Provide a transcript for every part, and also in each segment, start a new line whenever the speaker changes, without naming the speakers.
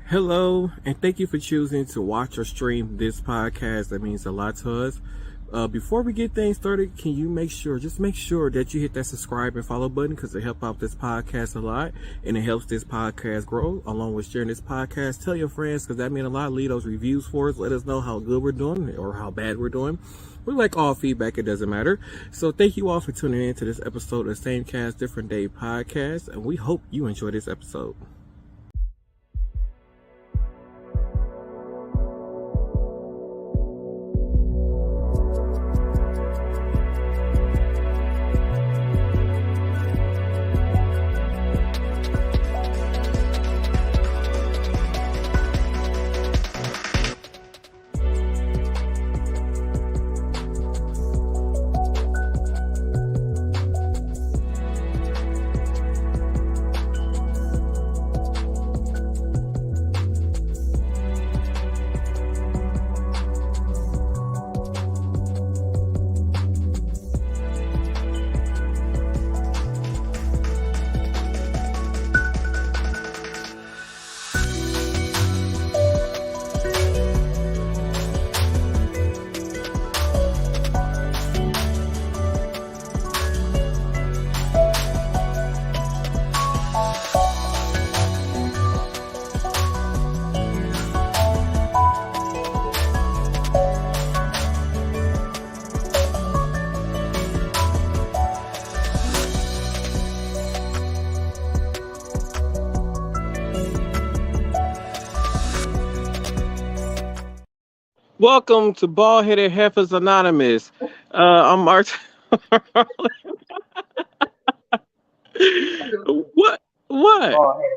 Hello, and thank you for choosing to watch or stream this podcast. That means a lot to us. Before we get things started, can you make sure that you hit that subscribe and follow button because it helps out this podcast a lot and it helps this podcast grow along with sharing this podcast. Tell your friends because that means a lot. Leave those reviews for us. Let us know how good we're doing or how bad we're doing. We like all feedback. It doesn't matter. So thank you all for tuning in to this episode of the Same Cast, Different Day podcast. And we hope you enjoy this episode. Welcome to Bald Headed Heifers Anonymous. I'm Martin. What? What?
Oh, hey,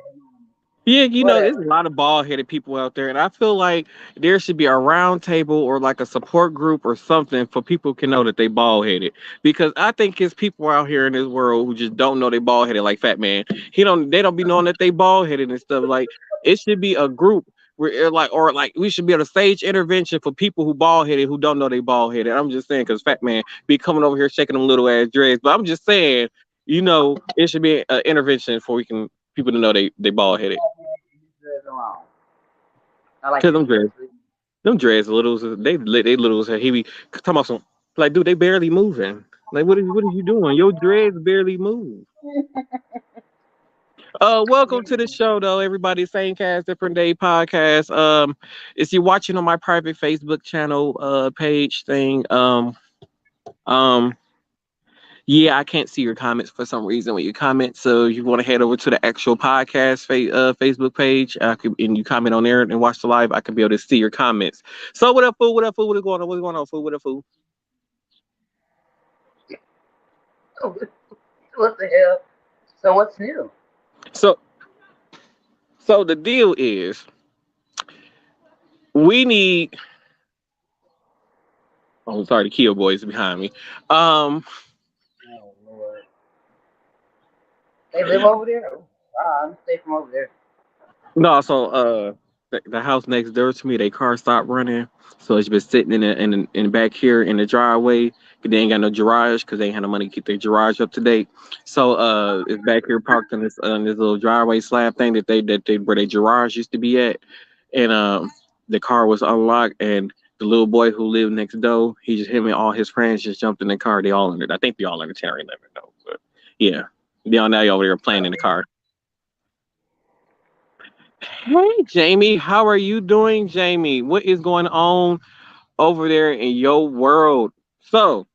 Yeah, there's a
whatever.
lot of bald headed people out there, and I feel like there should be a round table or like a support group or something for people can know that they bald headed. Because I think it's people out here in this world who just don't know they bald headed, like Fat Man. They don't be knowing that they bald headed and stuff. Like it should be a group where or we should be at a stage intervention for people who bald headed who don't know they bald headed. I'm just saying because Fat Man be coming over here shaking them little ass dreads, but I'm just saying, it should be an intervention for we can people to know they bald headed.
Leave his dreads alone. I like
Cause
his dreads.
them dreads little, they little as hell. He be talking about some like, dude, they barely moving. Like, what are you doing? Your dreads barely move. Welcome to the show, though, everybody. Same cast, different day podcast. If you're watching on my private Facebook channel, page thing, um, yeah, I can't see your comments for some reason when you comment. So you want to head over to the actual podcast Facebook page, and you comment on there and watch the live. I can be able to see your comments. So what up, fool? What up, fool? What is going on? What's going on, fool? What up, fool?
What the hell? So what's new?
So, so the deal is, we need. Oh, sorry, the Kia boys behind me. Um,
Oh Lord. They live over there? Oh, I'm stay from over there.
no, so the house next door to me, their car stopped running, so it's been sitting in the back here in the driveway. They ain't got no garage because they ain't had no money to keep their garage up to date. So it's back here parked on this little driveway slab thing that they where their garage used to be at, and the car was unlocked and. The little boy who lived next door, him and all his friends just jumped in the car. They all under, I think they all under 10 or 11 though. But yeah, they all now over there playing in the car. Hey, Jamie, how are you doing, Jamie? What is going on over there in your world? So,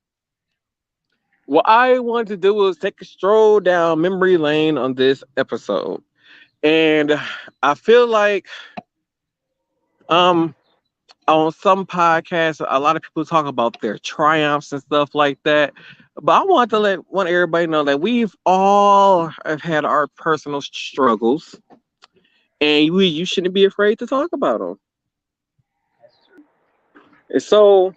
what I wanted to do was take a stroll down memory lane on this episode. And I feel like um on some podcasts, a lot of people talk about their triumphs and stuff like that. But I want everybody know that we've all have had our personal struggles, and you shouldn't be afraid to talk about them.
That's true.
And so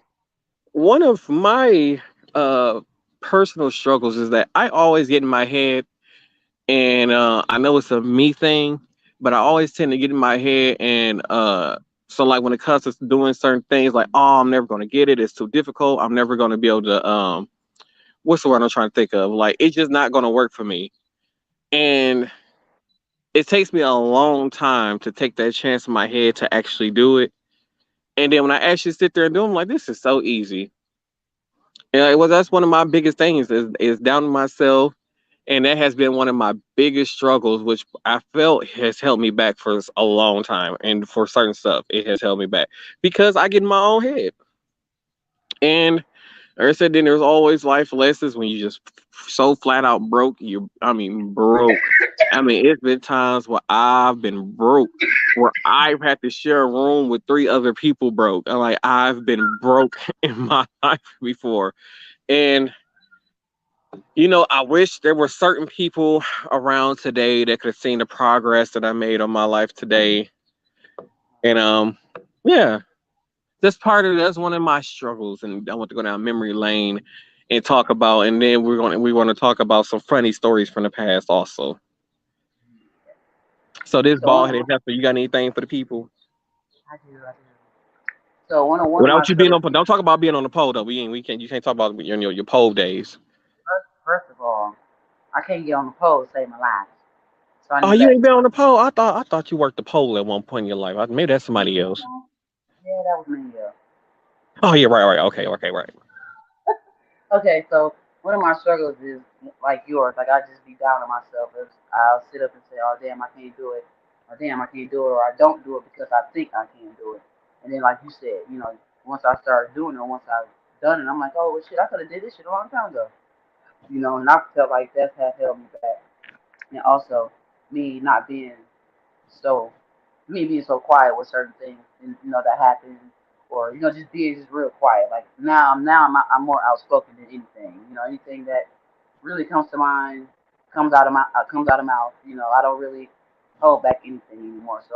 one of my uh personal struggles is that I always get in my head, and I know it's a me thing, but I always tend to get in my head, and so like when it comes to doing certain things, like, oh, I'm never gonna get it, it's too difficult, I'm never gonna be able to what's the word I'm trying to think of, like it's just not gonna work for me. And it takes me a long time to take that chance in my head to actually do it. And then when I actually sit there and do, it, I'm like, this is so easy. And well, that's one of my biggest things is down to myself, and that has been one of my biggest struggles, which I felt has held me back for a long time. And for certain stuff, it has held me back because I get in my own head. And like I said, then there's always life lessons when you just so flat out broke. I mean, broke. I mean, it's been times where I've been broke, where I've had to share a room with three other people broke. I'm like, I've been broke in my life before. And I wish there were certain people around today that could have seen the progress that I made on my life today. And yeah, that's one of my struggles, and I want to go down memory lane and talk about, and then we want to talk about some funny stories from the past also. So this
So
bald headed heifer, you got anything for the people?
I do, I do. So one of my
Without you being
struggles.
on, don't talk about being on the pole though. We can't, you can't talk about your pole days.
First of all, I can't get on the pole to save my life. So I
Oh,
need
you
that.
ain't been on the pole. I thought you worked the pole at one point in your life. Maybe that's somebody else.
Yeah, that was me. Yeah.
Oh yeah, right, right. Okay, okay, right.
Okay, so one of my struggles is like yours. Like I just be down on myself. I'll sit up and say, "Oh damn, I can't do it," or "Damn, I can't do it," or "I don't do it because I think I can do it." And then, like you said, once I start doing it, once I've done it, I'm like, "Oh well, shit, I could have did this shit a long time ago." And I felt like that's had held me back. And also, me not being so me being so quiet with certain things, and that happen, or just being just real quiet. Like I'm more outspoken than anything. Anything that really comes to mind comes out of mouth. I don't really hold back anything anymore. So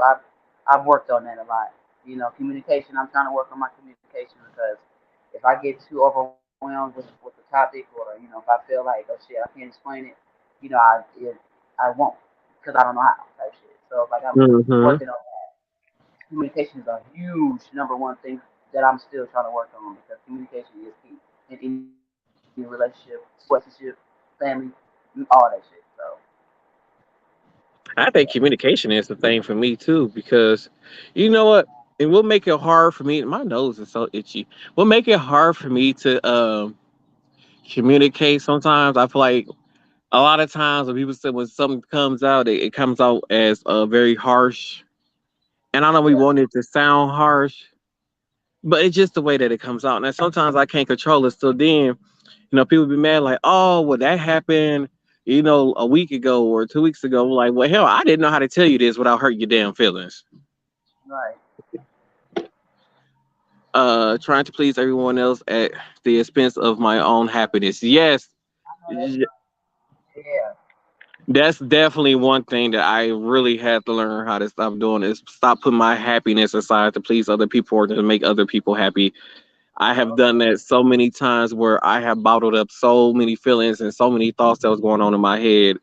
I've worked on that a lot. Communication. I'm trying to work on my communication because if I get too overwhelmed with the topic, or if I feel like, oh shit, I can't explain it, I won't, because I don't know how type shit. So like I'm
Mm-hmm.
working on communication is a huge number one thing that I'm still trying to work on, because communication is key in any relationship, family, all that shit. So
I
yeah,
think communication is the thing for me too, because you know what? It will make it hard for me. My nose is so itchy. Will make it hard for me to communicate. Sometimes I feel like a lot of times when people say when something comes out, it comes out as very harsh, and I know we
yeah,
want it to sound harsh, but it's just the way that it comes out. And sometimes I can't control it. So then, people be mad like, oh, well, that happened, a week ago or 2 weeks ago. Like, well, hell, I didn't know how to tell you this without hurting your damn feelings.
right.
Trying to please everyone else at the expense of my own happiness. Yes,
I know that's right. Yeah.
that's definitely one thing that I really had to learn how to stop doing is stop putting my happiness aside to please other people or to make other people happy. I have done that so many times where I have bottled up so many feelings and so many thoughts that was going on in my head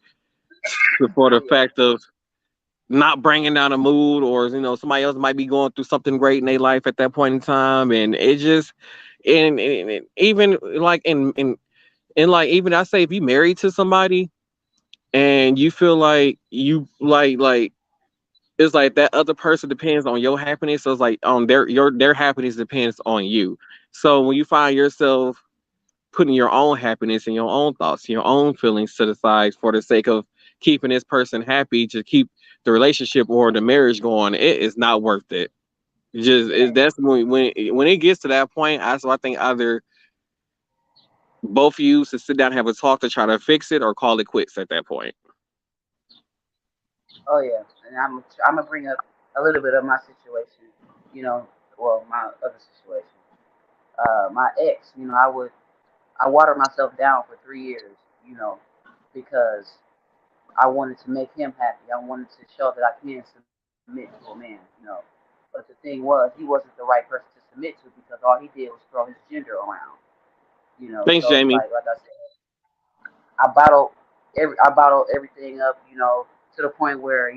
before
Oh
the
yeah.
fact of not bringing down a mood, or somebody else might be going through something great in their life at that point in time, and it just and even like in like even I say if you married to somebody and you feel like you like it's like that other person depends on your happiness, so it's like on their happiness depends on you. So when you find yourself putting your own happiness and your own thoughts, your own feelings to the side for the sake of keeping this person happy to keep the relationship or the marriage going, it is not worth it. That's when it gets to that point. I think either both of you should sit down and have a talk to try to fix it or call it quits at that point.
Oh yeah. And I'm gonna bring up a little bit of my situation. You know, well, my other situation. My ex. I watered myself down for 3 years. You know, because I wanted to make him happy. I wanted to show that I can submit to a man. But the thing was, he wasn't the right person to submit to, because all he did was throw his gender around.
Thanks,
So it's
Jamie.
like I said, I bottled everything up. To the point where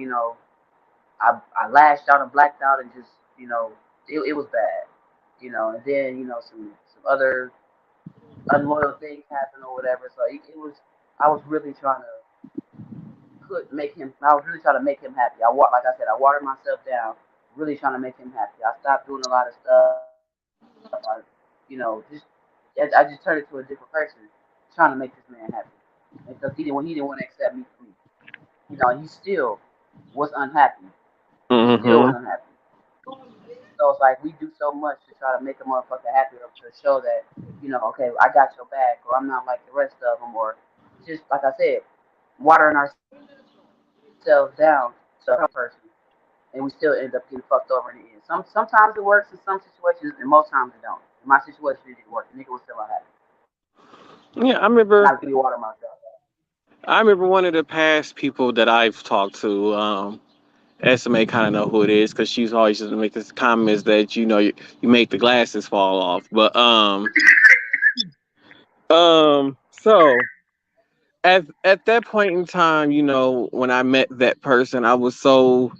I lashed out and blacked out, and just it was bad. And then some other unloyal things happened or whatever. So it was I was really trying to could make him. I was really trying to make him happy. Like I said, I watered myself down, really trying to make him happy. I stopped doing a lot of stuff. Just I just turned into a different person, trying to make this man happy. And because he didn't want to accept me for me, he still was unhappy. He still was
Mm-hmm.
unhappy. So it's like we do so much to try to make a motherfucker happy or to show that, okay, I got your back, or I'm not like the rest of them, or just like I said, watering ourselves down to help a person, and we still end up getting fucked over in the end. Sometimes it works in some situations, and most times it don't. In my situation, it didn't work. The nigga was still unhappy,
Yeah,
and I really watered myself.
I remember one of the past people that I've talked to. SMA kind of know who it is because she's always just make this comments that you make the glasses fall off. But so at that point in time, when I met that person, I was so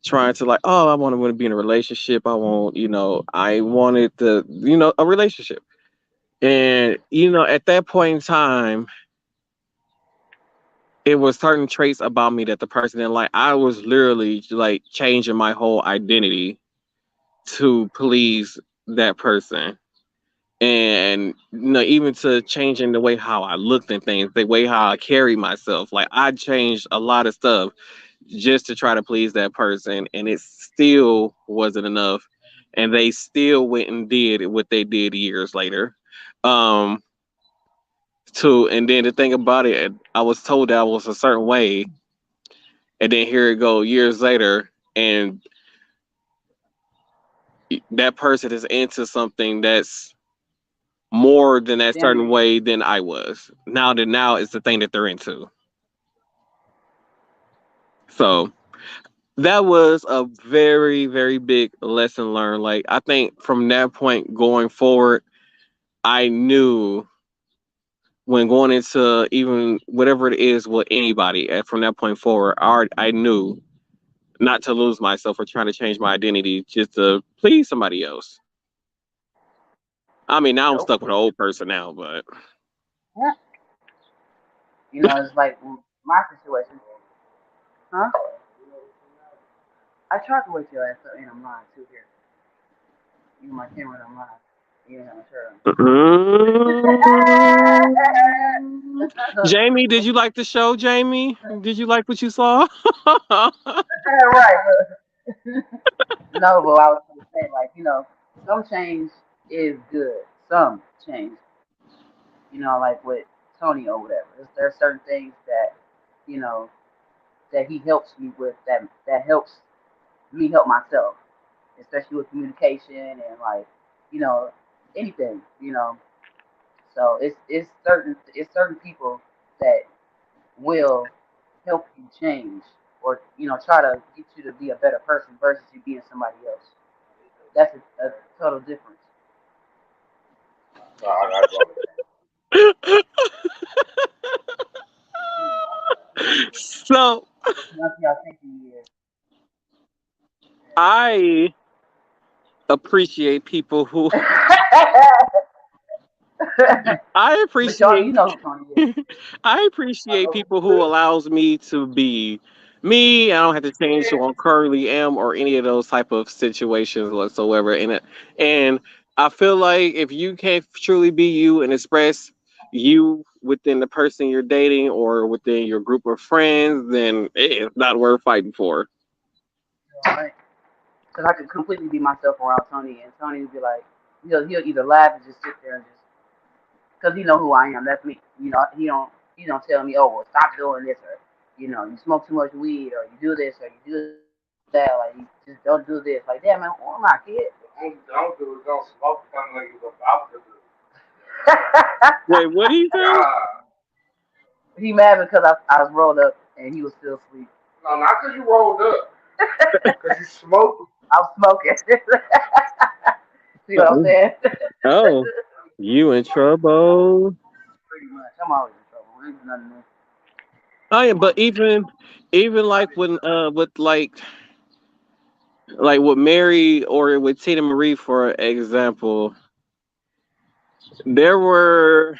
trying to like, oh, I want to be in a relationship. I wanted a relationship. And at that point in time, it was certain traits about me that the person didn't like. I was literally like changing my whole identity to please that person. And even to changing the way how I looked and things, the way how I carried myself. Like I changed a lot of stuff just to try to please that person, and it still wasn't enough. And they still went and did what they did years later. Um, and then the thing about it, I was told that I was a certain way, and then here it go years later, and that person is into something that's more than that
Damn
certain
it.
way than I was. Now it's the thing that they're into. So that was a very, very big lesson learned. Like I think from that point going forward, I knew when going into even whatever it is with anybody, and from that point forward, I knew not to lose myself or trying to change my identity just to please somebody else. I mean, now I'm
Nope.
stuck with an old person now, but
Yeah. It's like my situation. Huh? I tried to wake your ass up, and I'm lying too here. You my camera, and I'm lying. You ain't have my shirt
mm, Jamie, did you like the show? Jamie, did you like what you saw?
Right. No, but I was gonna say, like, some change is good. Some change, like with Tony or whatever. There's certain things that, you know, that he helps me with that helps me help myself, especially with communication and like, you know, anything. So it's certain people that will help you change or try to get you to be a better person versus you being somebody else. That's a total difference. So I gotta go with
So
that. Y'all think he is.
I appreciate people who I
But Tony,
appreciate
who Tony is.
I appreciate people who allows me to be me. I don't have to change who I currently am or any of those type of situations whatsoever. And I feel like if you can't truly be you and express you within the person you're dating or within your group of friends, then it's not worth fighting for.
Right? Because I could completely be myself around Tony, and Tony would be like, he'll either laugh and just sit there and just because he know who I am. That's me. He don't tell me, oh, well, stop doing this, or you smoke too much weed, or you do this, or you do that. Like, you just don't do this. Like, damn, man, who am I, kid? Don't do it. Don't smoke something like you're about to do.
Wait, what do you say?
God. He mad because I was rolled up and he was still asleep. No, not because you rolled up. Because you smoked. I was smoking. See what I'm saying?
Oh, you in trouble?
Pretty much. I'm always in trouble. Ain't nothing new.
Oh yeah, but even like when with like with Mary or with Tina Marie for example, there were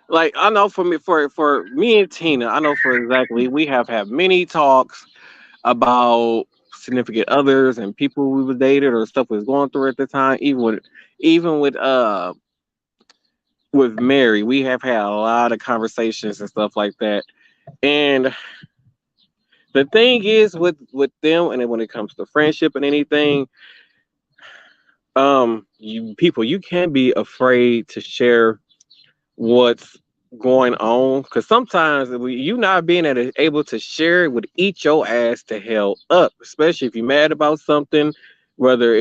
Like I know for me and Tina, I know for exactly we have had many talks about significant others and people we were dated or stuff we was going through at the time. Even with Mary, we have had a lot of conversations and stuff like that. And the thing is with them, and then when it comes to friendship and anything, you can't be afraid to share what's going on because sometimes you not being able to share it would eat your ass to hell up, especially if you're mad about something, whether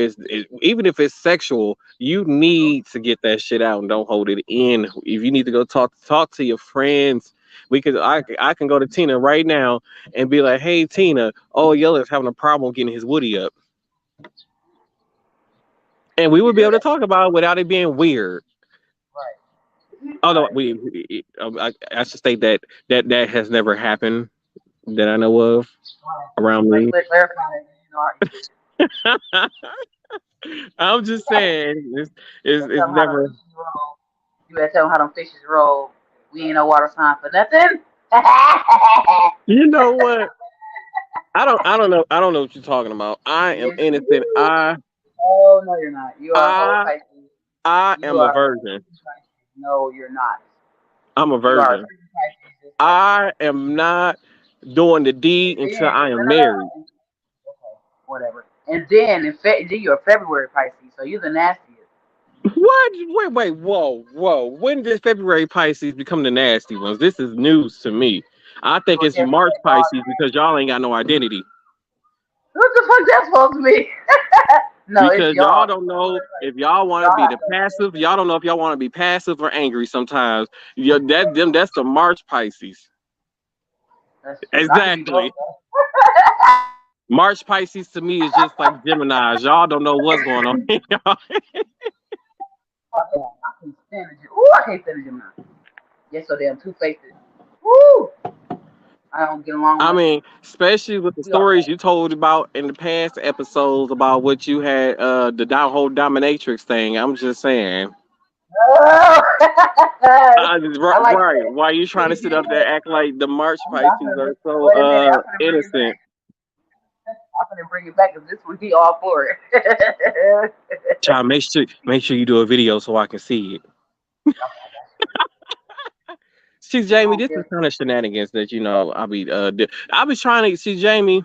even if it's sexual. You need to get that shit out and don't hold it in. If you need to go talk to your friends, I can go to Tina right now and be like, hey Tina, oh Yella's having a problem getting his woody up, and we
We
would
can
be
do
able to
that.
talk about it without it being weird.
Right.
Although
Right.
I should state that has never happened that I know of
Right.
around
Like
me.
clarify that. You know,
I'm just saying
you
it's
tell them how them
never.
fishes roll. You better tell them how them fishes roll. We ain't no water sign for nothing.
You know what? I don't know what you're talking about. I am
Yes, you
innocent.
do. Oh no, you're not. You are a whole
I
Pisces.
I
You
am a
are a
virgin.
true Pisces. No, you're not.
I'm a
You are a
virgin.
true Pisces, just like me.
I am not doing the deed
And
until
then,
I
no,
am
no, no.
married.
Okay, whatever. And then you're a February Pisces, so you're the nastiest.
What? Wait, whoa. When did February Pisces become the nasty ones? This is news to me. I think
Well,
it's
guess
March
what? Y'all
Pisces because
nasty.
y'all ain't got no identity.
What the fuck that's supposed to be? No, it's
Because y'all
y'all.
don't know
February
if
Pisces.
y'all want to
Y'all
be
have
the
to
passive.
listen.
Y'all don't know if y'all want to be passive or angry sometimes. That's the March Pisces.
That's true. I can be both.
Exactly. March Pisces to me is just like Gemini's. Y'all don't know what's going on.
I can stand it. Ooh, I can't stand it, Gemini. Yes, so damn two faced. Woo! I don't get along
I
with.
mean, especially with the
We are.
stories you told about in the past episodes about what you had, whole dominatrix thing. I'm just saying.
Oh! I like
Right.
that.
Why you trying to sit up there act like the March
I'm
Pisces
gonna
are so
wait a minute. I'm gonna bring it
innocent?
back. I'm gonna bring it back because this one he all for it.
Child, make sure you do a video so I can see it. See,
I
Jamie,
don't
this is
care.
kind of shenanigans that I be trying to see Jamie.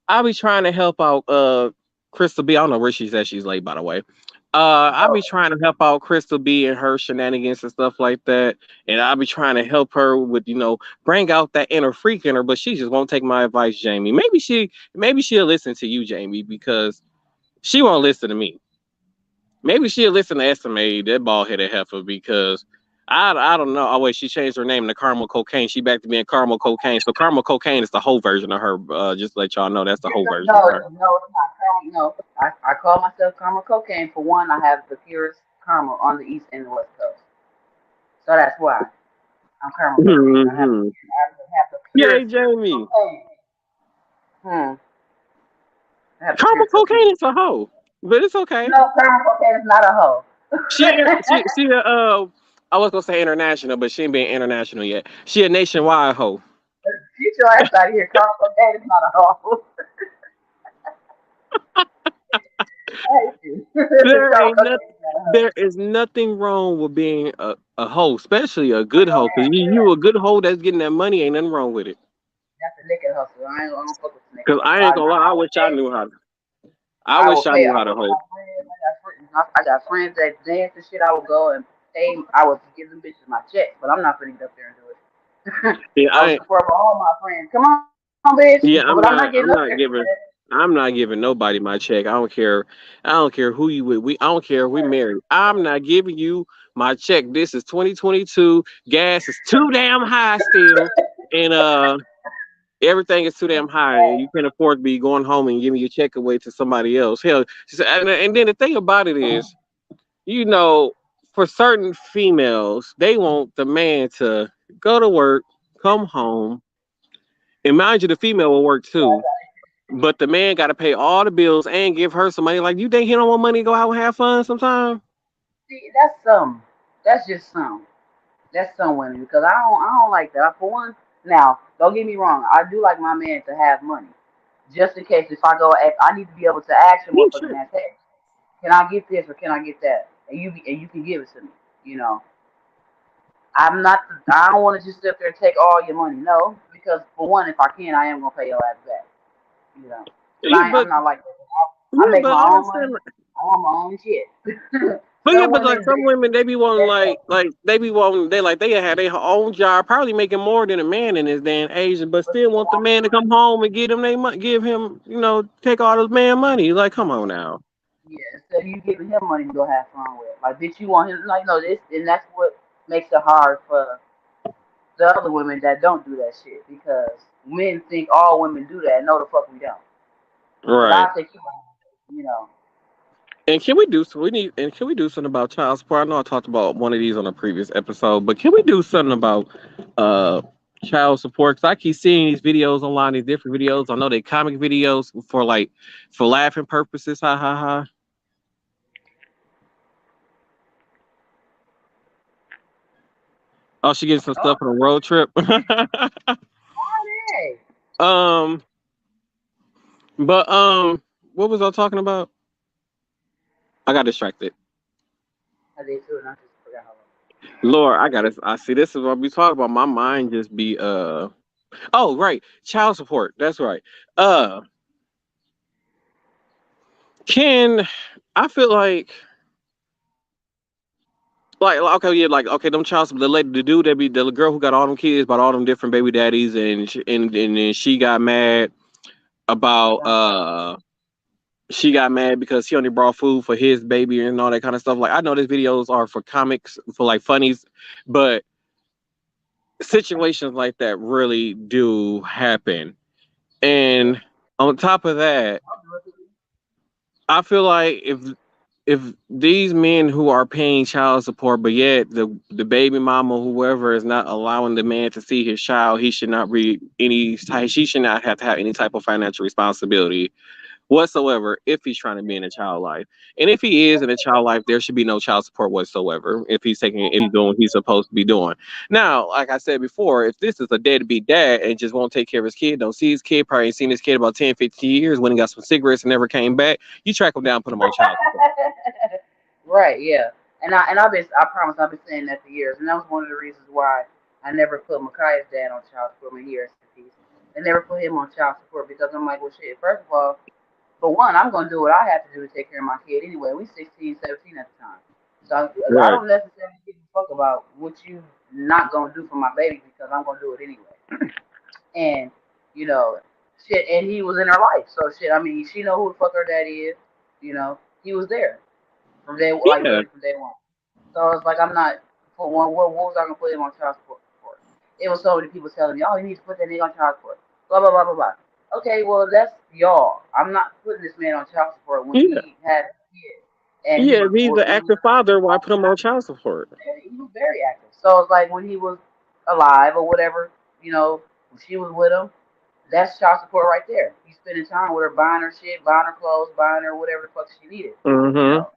I be trying to help out Crystal B. I don't know where she's at. She's late, by the way. I
Oh,
be trying to help out Crystal B and her shenanigans and stuff like that, and I be trying to help her with bring out that inner freak in her, but she just won't take my advice, Jamie. Maybe she'll listen to you, Jamie, because she won't listen to me. Maybe she'll listen to SMA, that bald headed heifer, because I don't know. Oh wait, she changed her name to Caramel Cocaine. She back to being Caramel Cocaine. So Caramel Cocaine is the whole version of her. Just to let y'all know that's the whole version of
no,
her.
no, it's not caramel. No, I call myself caramel cocaine. For one, I have the purest caramel on the east and the west coast, so that's why I'm caramel cocaine.
Hmm.
I have the
Yay,
purest
Jamie.
cocaine. Hmm. I have the
Caramel
purest cocaine.
Cocaine is a hoe, but it's okay.
No, caramel cocaine is not a hoe.
She I was gonna say international, but she ain't being international yet. She a nationwide hoe.
Get your ass out of here. Caramel cocaine is not a hoe. I hate you.
There
Caramel
ain't nothing.
cocaine is not a hoe.
There is nothing wrong with being a hoe, especially a
I
good
know
hoe. Cause
that.
you a good hoe that's getting that money. Ain't nothing wrong with it.
That's a naked hustle. I don't fuck with snakes.
Cause I
I,
ain't gonna lie.
I will pay.
I
I will
wish I
pay.
knew
I
how to
got
hoe.
friends. I got friends that dance and shit. I would go and pay. I would give them bitches my check, but I'm not gonna get up there and do it.
Yeah,
I would support all my friends. Come on, bitch.
yeah.
But I'm not getting
I'm
up
not
there
giving.
doing
I'm not giving nobody my check. I don't care. I don't care who you with. I don't care if we married. I'm not giving you my check. This is 2022. Gas is too damn high still, and everything is too damn high, and you can't afford to be going home and giving your check away to somebody else. Hell, and then the thing about it is, you know, for certain females, they want the man to go to work, come home, and mind you, the female will work too. But the man got to pay all the bills and give her some money. Like, you think he don't want money to go out and have fun sometime?
See, that's some. That's just some. That's some women because I don't like that. For one, now don't get me wrong, I do like my man to have money, just in case if I go, if I need to be able to ask him
Yeah,
motherfucking
sure.
ass, hey, can I get this or can I get that, and you can give it to me. You know, I'm not. I don't want to just sit there and take all your money. No, because for one, if I can, I am gonna pay your ass back. You know, because
Yeah,
I'm not like that. I
yeah,
make
but
my
I
own
understand.
money. I want my own shit.
But yeah,
Some
but like
women,
some women, they be wanting
they
like they be wanting they have their own job, probably making more than a man in this day and age, but
but
still
still
want the
want the
man to come
money.
home and give them they give him take all this man money. Like, come on now.
Yeah, instead of you giving him money to go have fun with. Like, bitch, you want him like no this, and that's what makes it hard for the other women that don't do that shit because men think all women do that. No, the fuck we don't. Because
Right.
I think you know.
And can we do so? We need and can we do something about child support? I know I talked about one of these on a previous episode, but can we do something about uh child support? Because I keep seeing these videos online, these different videos. I know they comic videos for like for laughing purposes. Ha ha ha. Oh, she getting some
Oh,
stuff on a road trip.
hey,
um, but what was I talking about? I got distracted.
I did too, and I just forgot how long.
Lord, I gotta. I see. This is what we talk about. My mind just be. Oh, right. Child support. That's right. Uh, can I feel like okay, yeah, like okay, them child support. The dude that be the girl who got all them kids, bought all them different baby daddies, and then she got mad about
Yeah.
she got mad because he only brought food for his baby and all that kind of stuff. Like I know these videos are for comics, for like funnies, but situations like that really do happen.
Yeah.
And on top of that, I feel like if these men who are paying child support, but yet the baby mama, whoever, is not allowing the man to see his child, he should not be any. She should not have to have any type of financial responsibility whatsoever if he's trying to be in a child life. And if he is in a child life, there should be no child support whatsoever if he's doing what he's supposed to be doing. Now, like I said before, if this is a deadbeat dad and just won't take care of his kid, don't see his kid, probably ain't seen his kid about 10, 15 years, when he got some cigarettes and never came back, you track him down, put him on child support.
Right, yeah. I promise I've been saying that for years, and that was one of the reasons why I never put Micaiah's dad on child support when he rest in peace. I never put him on child support because I'm like, well, shit. First of all, for one, I'm gonna do what I have to do to take care of my kid anyway. We 16, 17 at the time, so I
Right.
don't necessarily give a fuck about what you not gonna do for my baby because I'm gonna do it anyway. And you know, shit. And he was in her life, so shit. I mean, she know who the fuck her daddy is. You know, he was there from day like
Yeah.
literally from day one. So it's like I'm not for one. What was I gonna put him on child support for? It was so many people telling me, "Oh, you need to put that nigga on child support." Blah blah blah blah blah. Okay, well that's y'all. I'm not putting this man on child support when
Yeah.
he had a kid and he
Yeah.
was
If he's an
when he
active father, why put him on child support?
was very active. So it's like when he was alive or whatever, you know, when she was with him, that's child support right there. He's spending time with her, buying her shit, buying her clothes, buying her whatever the fuck she needed. You
Mm-hmm.
know,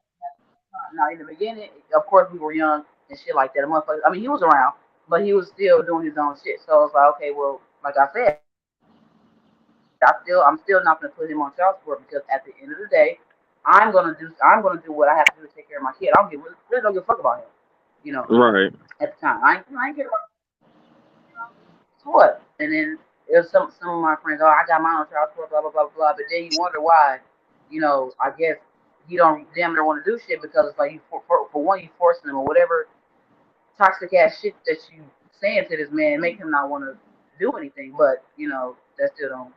now in the beginning, of course, we were young and shit like that. A motherfucker, I mean, he was around, but he was still doing his own shit. So it's like, okay, well, like I said, I'm still not gonna put him on child support because at the end of the day, I'm gonna do what I have to do to take care of my kid. I don't give, really don't give a fuck about him. You know,
Right.
at the time, I ain't care about what. And then there's some of my friends, oh, I got my own child support, blah blah blah blah. But then you wonder why, I guess you don't damn near want to do shit because it's like you for one you forcing them or whatever toxic ass shit that you saying to this man make him not want to do anything. But that still don't.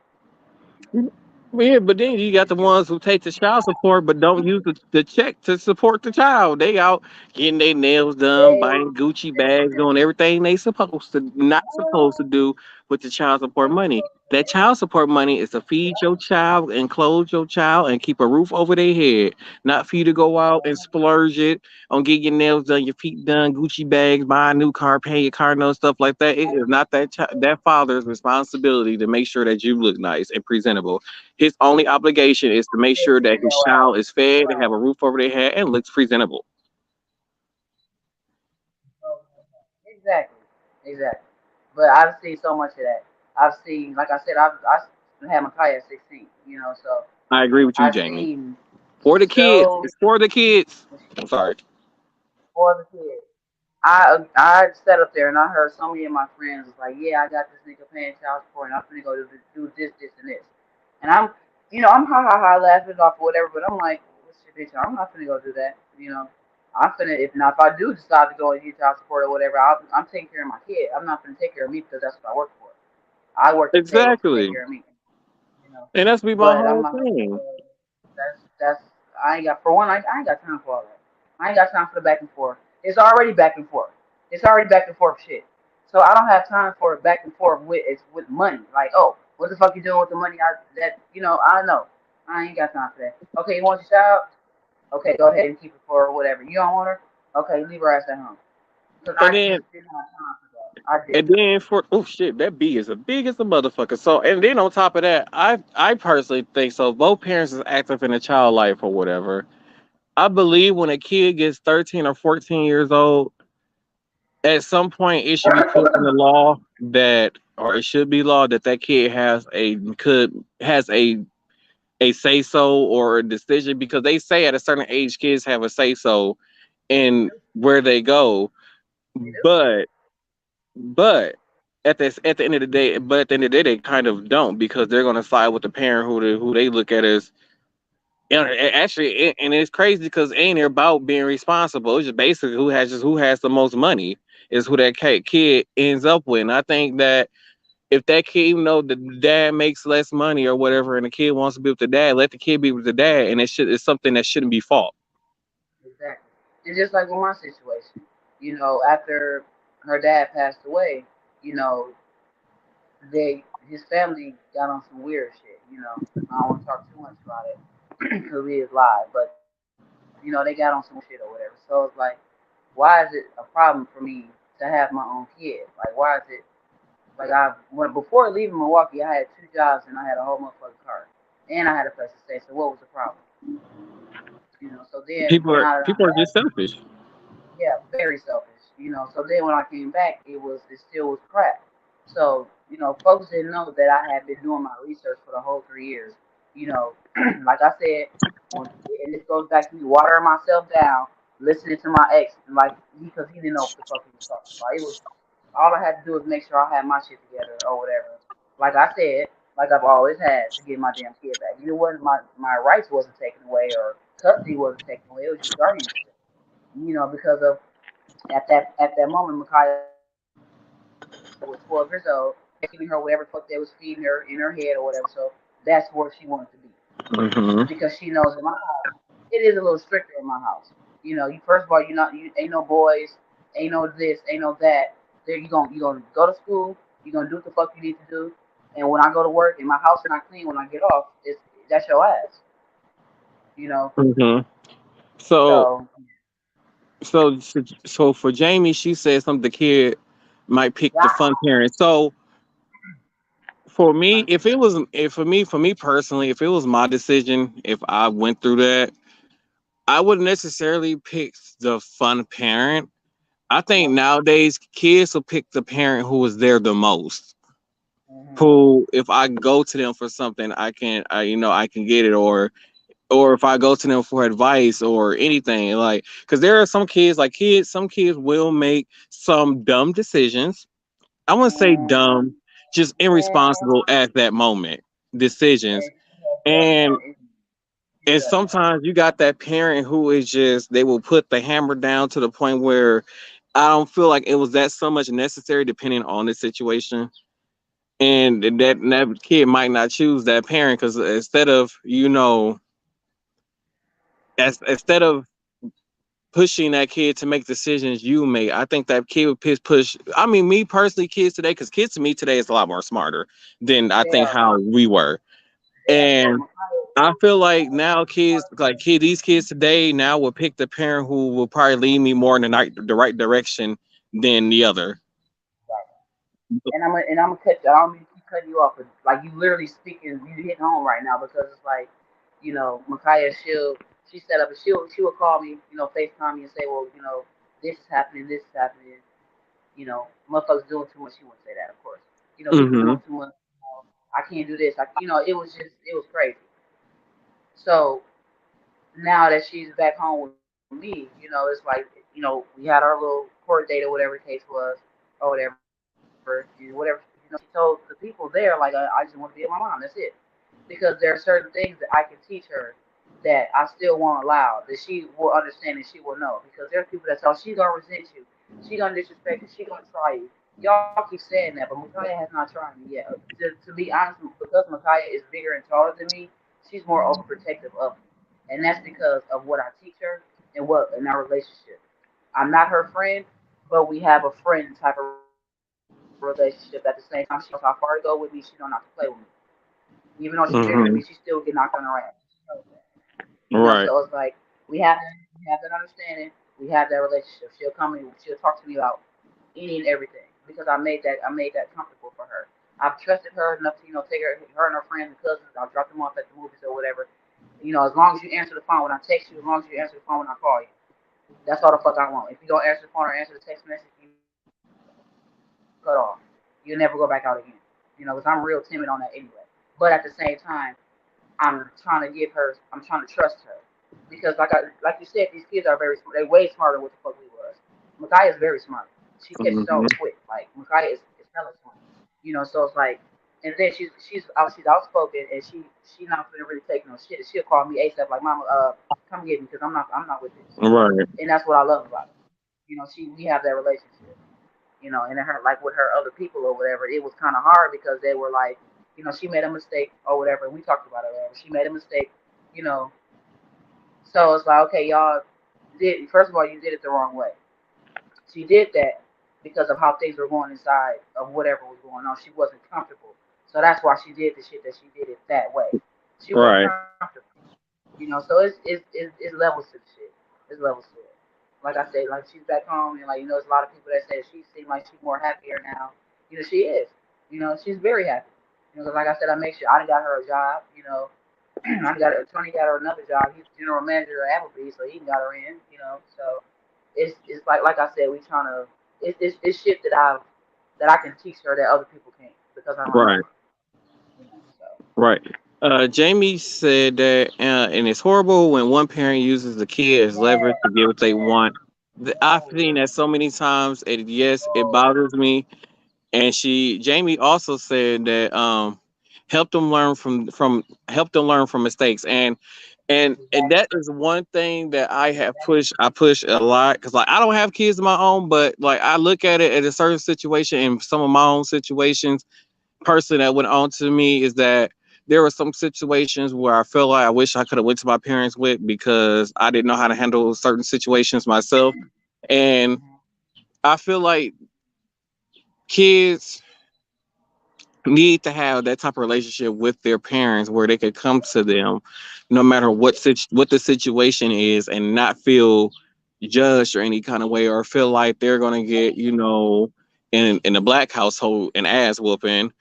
Yeah, but then you got the ones who take the child support but don't use the check to support the child. They out getting their nails done,
They,
buying Gucci bags, doing everything they supposed to not supposed to do with the child support money. That child support money is to feed your child and clothe your child and keep a roof over their head, not for you to go out and splurge it on getting your nails done, your feet done, Gucci bags, buy a new car, pay your car note, stuff like that. It is not that father's responsibility to make sure that you look nice and presentable. His only obligation is to make sure that his child is fed and have a roof over their head and looks presentable.
exactly, exactly. But I've seen so much of that. I've seen, like I said, I had Micaiah at 16. You know, so
I agree with you,
I've
Jamie.
seen
For the kids.
so
It's for the kids. I'm sorry.
for the kids. I sat up there and I heard so many of my friends was like, yeah, I got this nigga paying child support and I'm gonna go do this, this, and this. And I'm ha ha ha laughing off or whatever, but I'm like, what's your bitch? I'm not gonna go do that. I'm finna if I do decide to go and get child support or whatever, I'm taking care of my kid. I'm not gonna take care of me because that's what I work for. I work to take
Exactly.
care of me. You know,
And that's be my
but I'm
whole
not.
thing.
That's I ain't got for one. I ain't got time for all that. I ain't got time for the back and forth. It's already back and forth. It's already back and forth shit. So I don't have time for back and forth with money. Like, oh, what the fuck you doing with the money? I know. I ain't got time for that. Okay, you want your child? Okay, go ahead and keep it for whatever. You don't want her? Okay, leave her ass at home. Because
And
I
then
just didn't have time for that. I
and
didn't.
then for oh shit, that bee is as big as a motherfucker. So and then on top of that, I personally think so. Both parents is active in a child life or whatever. I believe when a kid gets 13 or 14 years old, at some point it should be put in the law that, or it should be law that that kid has a say so or a decision, because they say at a certain age kids have a say so in where they go.
You know?
But but at the end of the day, but at the end of the day, they kind of don't, because they're gonna side with the parent who they look at as, actually, and it's crazy because it ain't about being responsible. It's just basically who has the most money is who that kid ends up with. And I think that if that kid, even though the dad makes less money or whatever, and the kid wants to be with the dad, let the kid be with the dad, and it's something that shouldn't be fault.
Exactly. And just like with my situation, after her dad passed away, you know, his family got on some weird shit. I don't want to talk too much about it because it is live, but they got on some weird shit or whatever. So it's like, why is it a problem for me to have my own kid? Like, why is it like before leaving Milwaukee, I had two jobs and I had a whole motherfucking car, and I had a place to stay. So what was the problem? So then now that
People
I'm
are
back.
just selfish.
Yeah, very selfish. So then when I came back, it still was crap. So folks didn't know that I had been doing my research for the whole 3 years. You know, like I said, and this goes back to me watering myself down, listening to my ex, and like because he didn't know what the fuck he was talking about. It was all I had to do was make sure I had my shit together or whatever. Like I said, like I've always had to get my damn kid back. It wasn't my rights wasn't taken away or custody wasn't taken away. It was just guardianship. Because of at that moment, Micaiah was 12 years old. Feeding her whatever the fuck they was feeding her in her head or whatever. So that's where she wanted to be because she
Hmm.
knows in my house it is a little stricter in my house. You first of all, you ain't no boys, ain't no this, ain't no that. There you gonna go to school. You gonna do what the fuck you need to do. And when I go to work and my house is not clean when I get off, that's your ass. You know.
Hmm. So
So
so for Jamie, she said something the kid might pick the
yeah,
fun parent. So for me, if for me personally, if it was my decision, if I went through that, I wouldn't necessarily pick the fun parent. I think
yeah.
nowadays kids will pick the parent who is there the most.
Hmm.
Who, if I go to them for something, I can get it, or if I go to them for advice or anything, like, because there are some kids, some kids will make some dumb decisions. I wouldn't say
And,
dumb, just
and
irresponsible at that moment decisions.
And she has done
And
that. She's done that.
sometimes you got that parent who is just, they will put the hammer down to the point where I don't feel like it was that so much necessary depending on the situation. And that kid might not choose that parent because instead of pushing that kid to make decisions you make, I think that kid would push. I mean, me personally, kids today, because kids to me today is a lot more smarter than I
They
think
are.
how we were.
They are.
And I feel like now kids,
Smart.
these kids today now will pick the parent who will probably lead me more in the right direction than the other.
Right. And I'm gonna cut you. I don't mean to keep cutting you off, but like you literally speaking, you hit home right now because it's like, Micaiah, she set up and she will call me, FaceTime me and say, well, this is happening, motherfuckers doing too much. She wouldn't say that, of course. People
Mm-hmm.
doing too much. I can't do this. It was crazy. So now that she's back home with me, it's like, we had our little court date or whatever the case was, or whatever, whatever. She told the people there, like, I just want to be with my mom. That's it. Because there are certain things that I can teach her that I still won't allow, that she will understand and she will know. Because there's people that say, oh, she's gonna resent you, she gonna disrespect you, she gonna try you. Y'all keep saying that, but Micaiah has not tried me yet. To be honest, because Micaiah is bigger and taller than me, she's more overprotective of me, and that's because of what I teach her and what in our relationship. I'm not her friend, but we have a friend type of relationship. At the same time, she knows how far to go with me. She knows not to play with me. Even though she's bigger than me, she still get
Mm-hmm.
knocked on her ass. She knows that. So it's
Right.
like we have that understanding, we have that relationship. She'll come and she'll talk to me about any and everything because I made that comfortable for her. I've trusted her enough to take her and her friends and cousins. I'll drop them off at the movies or whatever. As long as you answer the phone when I text you, as long as you answer the phone when I call you. That's all the fuck I want. If you don't answer the phone or answer the text message, you cut off. You'll never go back out again. Because I'm real timid on that anyway. But at the same time, I'm trying to I'm trying to trust her. Because like you said, these kids are very smart. They're way smarter than what the fuck we was. Makai is very smart. She catches on
Mm-hmm.
quick. Like Makai is hella smart. So it's like, and then she's outspoken and she not gonna really take no shit. She'll call me ASAP like, Mama, come get me because I'm not with this.
Right.
And that's what I love about her. We have that relationship. And her, like with her other people or whatever, it was kind of hard because they were like, she made a mistake or whatever. And we talked about it. Whatever. She made a mistake, you know. So it's like, okay, y'all did. First of all, you did it the wrong way. She did that because of how things were going inside of whatever was going on. She wasn't comfortable, so that's why she did the shit that she did it that way. She wasn't
Right.
comfortable. So it's levels to the shit. It's levels to it. Like I said, like she's back home, and like there's a lot of people that say she seems like she's more happier now. She is. She's very happy. 'Cause like I said, I make sure I done got her a job. I got Tony got her another job. He's general manager at Applebee's, so he got her in. So it's like I said, we trying to it's shit that I can teach her that other people can't because I'm her
Right.
mama. So
Right. Jamie said that, and it's horrible when one parent uses the kid as leverage to get what they want. I've seen that so many times, and yes, it bothers me. And Jamie also said that, help them learn help them learn from mistakes, and that
exactly.
is one thing that I push a lot because, like, I don't have kids of my own, but like I look at it at a certain situation and some of my own situations. Person that went on to me is that there were some situations where I felt like I wish I could have went to my parents with because I didn't know how to handle certain situations myself, and I feel like kids need to have that type of relationship with their parents where they could come to them no matter what the situation is and not feel judged or any kind of way or feel like they're going to get, in a black household, an ass whooping,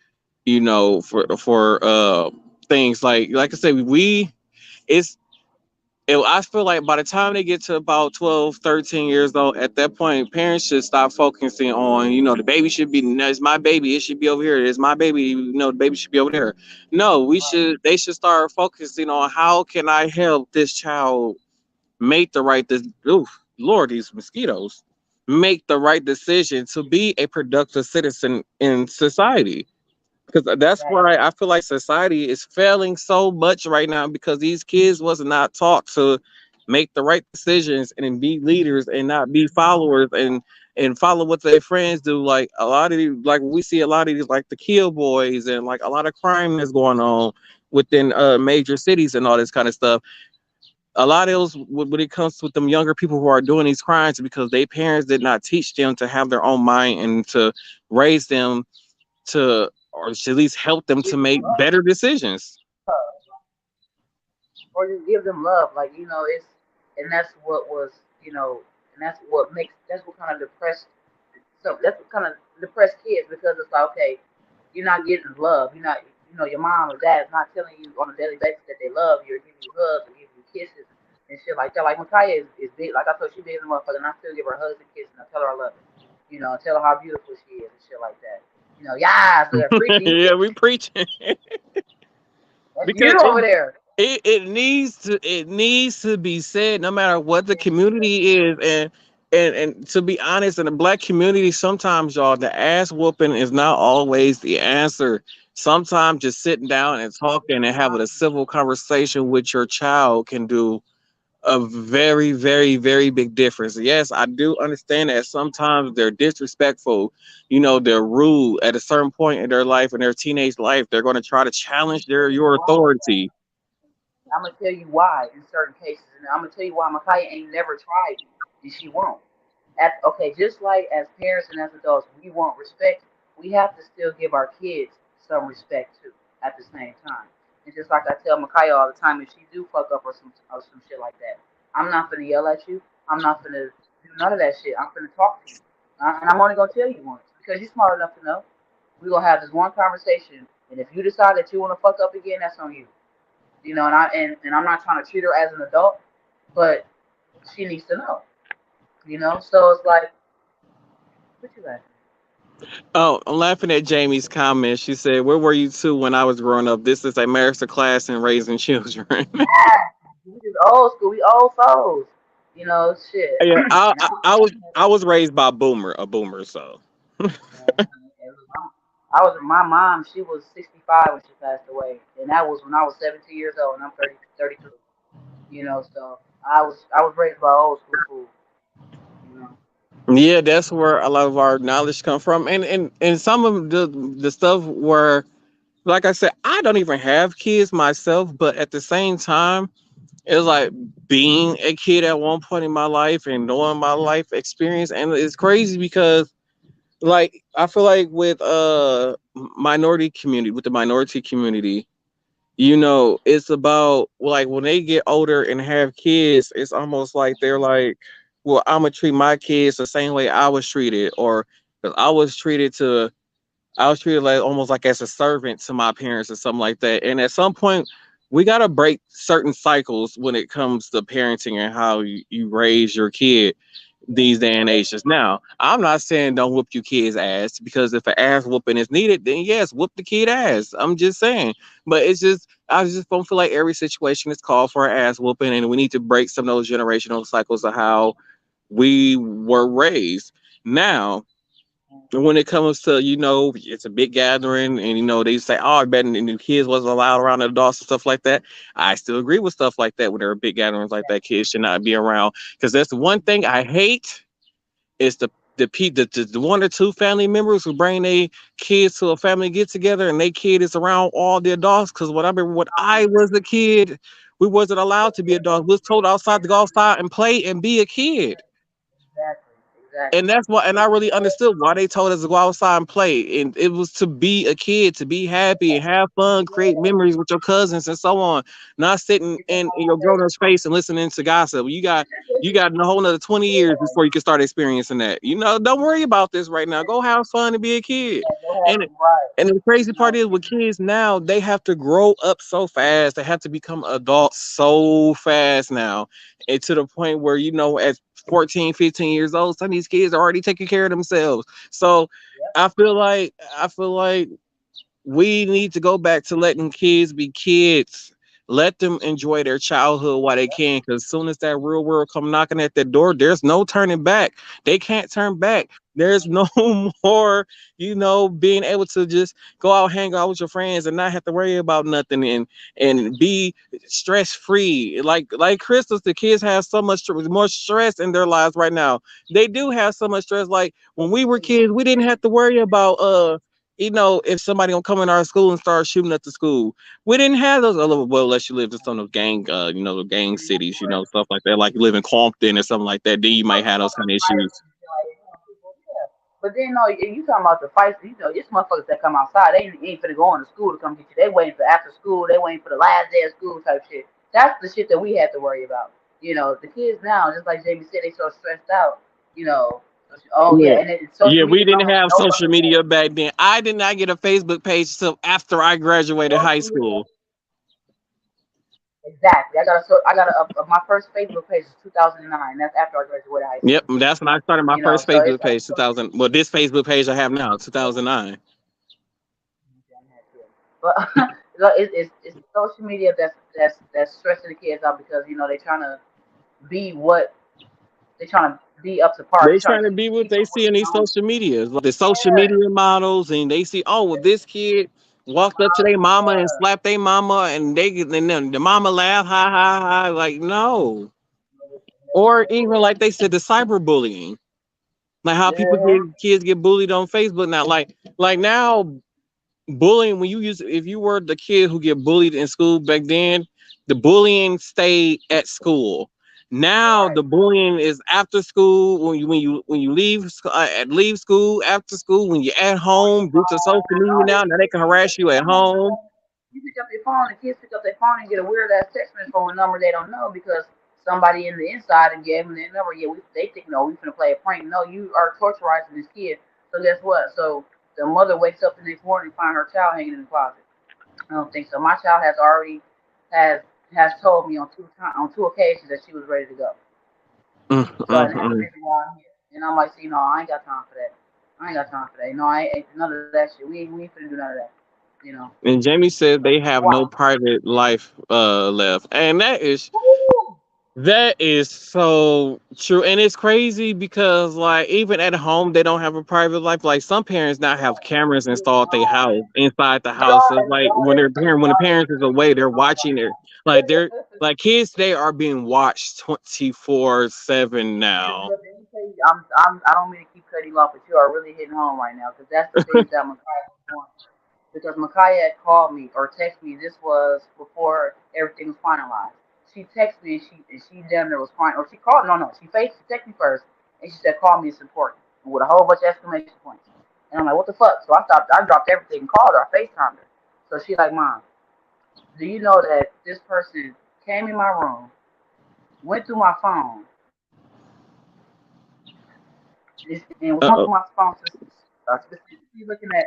for things like I said, it's I feel like by the time they get to about 12, 13 years old, at that point, parents should stop focusing on, the baby should be, no, it's my baby. It should be over here. It's my baby. The baby should be over there. No, they should start focusing on how can I help this child make oof, Lord, these mosquitoes, make the right decision to be a productive citizen in society, because that's
Right.
why I feel like society is failing so much right now because these kids was not taught to make the right decisions and be leaders and not be followers and follow what their friends do. Like a lot of these, like we see a lot of these, like the kill boys and like a lot of crime that's going on within major cities and all this kind of stuff. A lot of those, when it comes with them younger people who are doing these crimes, because their parents did not teach them to have their own mind and to raise them to, or to at least help them to
Give them
make
love,
better decisions.
or just give them love. Like it's and that's what was and that's what kind of depressed. So that's what kind of depressed kids because it's like, okay, you're not getting love. You're not, your mom or dad is not telling you on a daily basis that they love you or giving you hugs or giving you kisses and shit like that. Like Micaiah is big. Like I told you, she big as a motherfucker, and I still give her hugs and kisses and I tell her I love her. Tell her how beautiful she is and shit like that. Yeah, so they're preaching.
Yeah, we preaching
That's
because
you over there.
it needs to be said no matter what the community is. And to be honest, in the black community, sometimes y'all, the ass whooping is not always the answer. Sometimes just sitting down and talking and having a civil conversation with your child can do a very, very, very big difference. Yes, I do understand that sometimes they're disrespectful, they're rude at a certain point in their life, in their teenage life. They're going to try to challenge your authority.
I'm gonna tell you why in certain cases, and I'm gonna tell you why Micaiah ain't never tried it, and she won't. Okay, just like as parents and as adults, we want respect. We have to still give our kids some respect too at the same time. And just like I tell Micaiah all the time, if she do fuck up or some shit like that, I'm not gonna yell at you. I'm not gonna do none of that shit. I'm gonna talk to you, and I'm only gonna tell you once because you're smart enough to know. We're gonna have this one conversation, and if you decide that you want to fuck up again, that's on you. And I'm not trying to treat her as an adult, but she needs to know. So it's like, what you laughing
Oh, I'm laughing at Jamie's comment. She said, "Where were you two when I was growing up? This is a master class in raising children."
at? We just old school. We old souls. Shit.
Yeah, I,
And
I I was I was raised by a boomer, so.
my mom. She was 65 when she passed away, and that was when I was 17 years old, and I'm 32. So I was raised by old school food. You know.
Yeah, that's where a lot of our knowledge come from, and some of the stuff where, like I said, I don't even have kids myself, but at the same time, it's like being a kid at one point in my life and knowing my life experience, and it's crazy because, like, I feel like with the minority community, it's about, like, when they get older and have kids, it's almost like they're like, well, I'm gonna treat my kids the same way I was treated, or because I was treated like almost like as a servant to my parents or something like that. And at some point, we gotta break certain cycles when it comes to parenting and how you raise your kid these day and ages. Now, I'm not saying don't whoop your kid's ass, because if an ass whooping is needed, then yes, whoop the kid ass. I'm just saying. But it's just, I just don't feel like every situation is called for an ass whooping, and we need to break some of those generational cycles of how we were raised. Now, when it comes to, it's a big gathering, and they say, oh, I bet, and the kids wasn't allowed around the adults and stuff like that. I still agree with stuff like that. When there are big gatherings like that, kids should not be around, because that's the one thing I hate, is the one or two family members who bring their kids to a family get together, and their kid is around all the adults. Because when I remember when I was a kid, we wasn't allowed to be adults. We was told outside to go outside and play and be a kid.
Exactly.
And
Exactly.
that's why, and I really understood why they told us to go outside and play. And it was to be a kid, to be happy and have fun, create memories with your cousins and so on. Not sitting in your grown up's face and listening to gossip. You got a whole another 20 years before you can start experiencing that. Don't worry about this right now. Go have fun and be a kid. And
Right.
and the crazy part is, with kids now, they have to grow up so fast. They have to become adults so fast now. And to the point where, at 14, 15 years old, some of these kids are already taking care of themselves. So I feel like we need to go back to letting kids be kids. Let them enjoy their childhood while they can, because as soon as that real world come knocking at their door, there's no turning back. They can't turn back. There's no more, being able to just go out, hang out with your friends, and not have to worry about nothing, and be stress free. Like Crystals, the kids have so much more stress in their lives right now. They do have so much stress. Like when we were kids, we didn't have to worry about if somebody gonna come in our school and start shooting at the school. We didn't have those. Well, unless you lived in some of those gang, the gang cities, stuff like that. Like you live in Compton or something like that, then you might have those kind of issues.
But then, no, you talking about the fights. It's motherfuckers that come outside. They ain't finna go into school to come get you. They waiting for after school. They waiting for the last day of school type shit. That's the shit that we had to worry about. The kids now, just like Jamie said, they so stressed out. You know, oh
Yeah.
yeah, and then
Yeah,
social
we
media
didn't
don't
have
nobody
social media back then. I did not get a Facebook page until after I graduated high
social media.
school.
exactly. My first Facebook page is 2009. That's after I graduated high
Yep,
school.
that's when I started my
You know,
first
so it's
Facebook
like
page. 2000. Well, this Facebook page I have now, 2009.
but it's social media that's stressing the kids out because they trying to be what they're trying to be up to par.
They
They're trying
trying
to
to
keep
be what
keep
they
up with
see in
the
these
Joneses.
social medias, like the social
Yeah,
media models, and they see, oh, well, this kid walked up to their mama and
yeah,
slapped their mama, and then the mama laugh, ha ha ha, like no. Or even like they said, the cyberbullying, like how people
yeah.
get kids get bullied on Facebook now, like now bullying when you use if you were the kid who get bullied in school back then, the bullying stayed at school. Now
Right.
the bullying is after school when you leave school, after school, when you're at
On your
home due to social
phone.
media now. Now they can
You pick
harass
up
you
your
at
phone.
home.
You pick up your phone, and kids pick up their phone and get a weird ass text message from a number they don't know because somebody in the inside and gave them their number. Yeah, they think no, we finna play a prank. No, you are torturizing this kid. So guess what? So the mother wakes up the next morning and find her child hanging in the closet. I don't think so. My child has already has has told me on two occasions that she was ready to go.
Mm,
So
mm,
and that's the
mm.
reason why I'm here. And I'm like, see, no, I ain't got time for that. I ain't got time for that. No, I ain't none of that shit. We ain't finna do none of that. You know.
And Jamie said
So
they have
why?
no private life left, and that is so true. And it's crazy because like even at home they don't have a private life. Like some parents now have cameras installed at their house inside the house. So it's like when the parents is away, they're watching it. Like they're like kids they are being watched 24/7 now.
But let me tell you, I don't mean to keep cutting you off, but you are really hitting home right now because that's the things that Micaiah was doing. Because Micaiah had called me or texted me. This was before everything was finalized. She texted me and she damn near was crying. Or she called. No. She texted me first and she said, "Call me. It's important." With a whole bunch of exclamation points. And I'm like, "What the fuck?" So I stopped. I dropped everything and called her. I FaceTimed her. So she like, "Mom, do you know that this person came in my room, went through my phone, and went through
Uh-oh.
my phone specifically looking at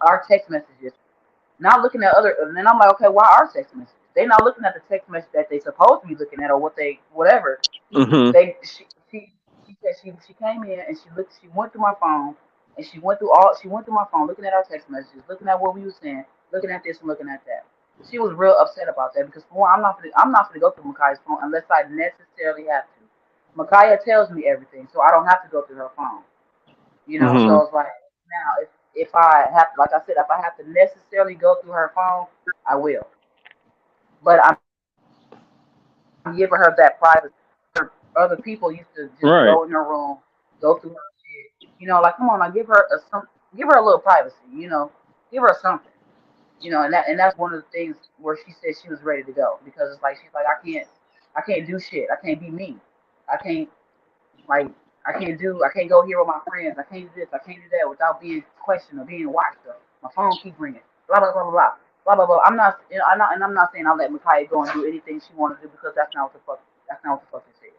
our text messages, not looking at other." And then I'm like, "Okay, why our text messages? They not looking at the text message that they supposed to be looking at or what they whatever."
Mm-hmm.
They she said she came in and she went through my phone and she went through my phone looking at our text messages, looking at what we were saying, looking at this and looking at that. She was real upset about that because for one, I'm not gonna go through Makai's phone unless I necessarily have to. Micaiah tells me everything, so I don't have to go through her phone.
Mm-hmm.
So it's like now if I have like I said, if I have to necessarily go through her phone, I will. But I'm giving her that privacy. Other people used to just go in her
Right.
room, go through her shit. Like come on, like give her a little privacy. Give her something. And that's one of the things where she said she was ready to go because it's like she's like I can't do shit. I can't be me. I can't like I can't go here with my friends. I can't do this. I can't do that without being questioned or being watched. Or my phone keep ringing. Blah blah blah blah blah blah blah blah. I'm not saying I'll let Micaiah go and do anything she want to do because that's not what the fuck this is.